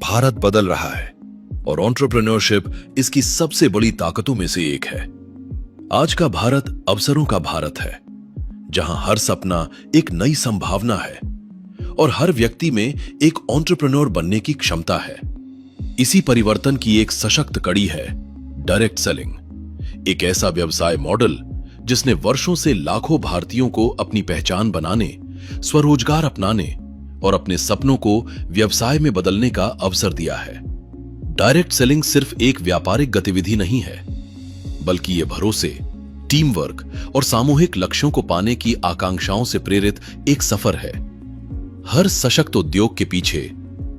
भारत बदल रहा है और एंटरप्रेन्योरशिप इसकी सबसे बड़ी ताकतों में से एक है। आज का भारत अवसरों का भारत है, जहां हर सपना एक नई संभावना है और हर व्यक्ति में एक एंटरप्रेन्योर बनने की क्षमता है। इसी परिवर्तन की एक सशक्त कड़ी है डायरेक्ट सेलिंग, एक ऐसा व्यवसाय मॉडल जिसने वर्षों से लाखों भारतीयों को अपनी पहचान बनाने, स्वरोजगार अपनाने और अपने सपनों को व्यवसाय में बदलने का अवसर दिया है। डायरेक्ट सेलिंग सिर्फ एक व्यापारिक गतिविधि नहीं है, बल्कि यह भरोसे, टीम वर्क और सामूहिक लक्ष्यों को पाने की आकांक्षाओं से प्रेरित एक सफर है। हर सशक्त उद्योग के पीछे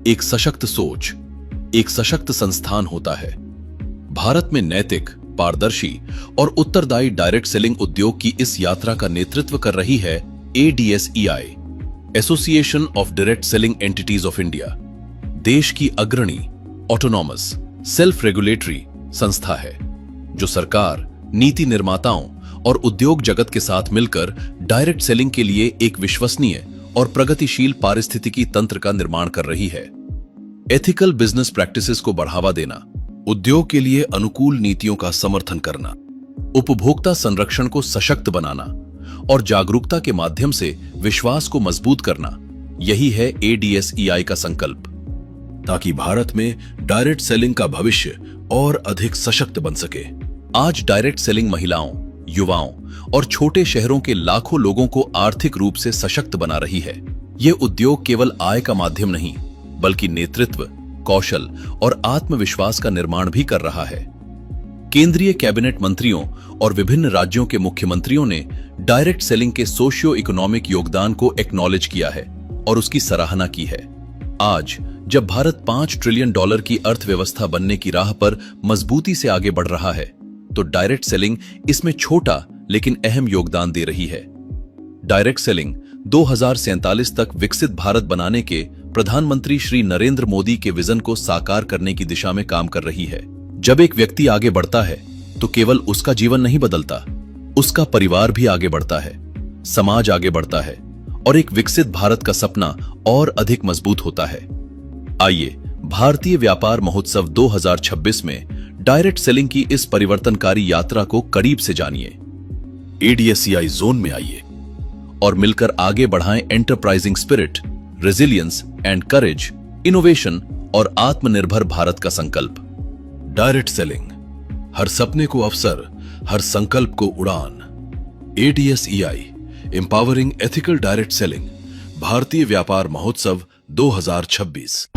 एक सशक्त सोच, एक सशक्त संस्थान होता है। भारत में नैतिक, पारदर्शी और उत्तरदायी डायरेक्ट सेलिंग उद्योग की इस यात्रा का नेतृत्व कर रही है ADSEI, association of direct selling entities of India. देश की अग्रणी, ऑटोनॉमस, सेल्फ रेगुलेटरी संस्था है जो सरकार, नीति निर्माताओं और उद्योग जगत के साथ मिलकर डायरेक्ट सेलिंग के लिए एक विश्वसनीय और प्रगतिशील पारिस्थितिकी तंत्र का निर्माण कर रही है। एथिकल बिजनेस प्रैक्टिसेस को बढ़ावा देना, उद्योग के लिए अनुकूल नीतियों का समर्थन करना, उपभोक्ता संरक्षण को सशक्त बनाना और जागरूकता के माध्यम से विश्वास को मजबूत करना, यही है ADSEI का संकल्प, ताकि भारत में डायरेक्ट सेलिंग का भविष्य और अधिक सशक्त बन सके। आज डायरेक्ट सेलिंग महिलाओं, युवाओं और छोटे शहरों के लाखों लोगों को आर्थिक रूप से सशक्त बना रही है। ये उद्योग केवल आय का माध्यम नहीं, बल्कि नेतृत्व, कौशल और आत्मविश्वास का निर्माण भी कर रहा है। केंद्रीय कैबिनेट मंत्रियों और विभिन्न राज्यों के मुख्यमंत्रियों ने डायरेक्ट सेलिंग के सोशियो इकोनॉमिक योगदान को एक्नॉलेज किया है और उसकी सराहना की है। आज जब भारत $5 ट्रिलियन की अर्थव्यवस्था बनने की राह पर मजबूती से आगे बढ़ रहा है, तो डायरेक्ट सेलिंग इसमें छोटा लेकिन अहम योगदान दे रही है। डायरेक्ट सेलिंग 2047 तक विकसित भारत बनाने के प्रधानमंत्री श्री नरेंद्र मोदी के विजन को साकार करने की दिशा में काम कर रही है। जब एक व्यक्ति आगे बढ़ता है तो केवल उसका जीवन नहीं बदलता, उसका परिवार भी आगे बढ़ता है, समाज आगे बढ़ता है और एक विकसित भारत का सपना और अधिक मजबूत होता है। आइए भारतीय व्यापार महोत्सव 2026 में डायरेक्ट सेलिंग की इस परिवर्तनकारी यात्रा को करीब से जानिए। ADSEI जोन में आइए और मिलकर आगे बढ़ाएं enterprising spirit, resilience and courage, innovation और आत्मनिर्भर भारत का संकल्प। डायरेक्ट सेलिंग, हर सपने को अवसर, हर संकल्प को उड़ान। ADSEI, empowering ethical direct selling, भारतीय व्यापार महोत्सव 2026।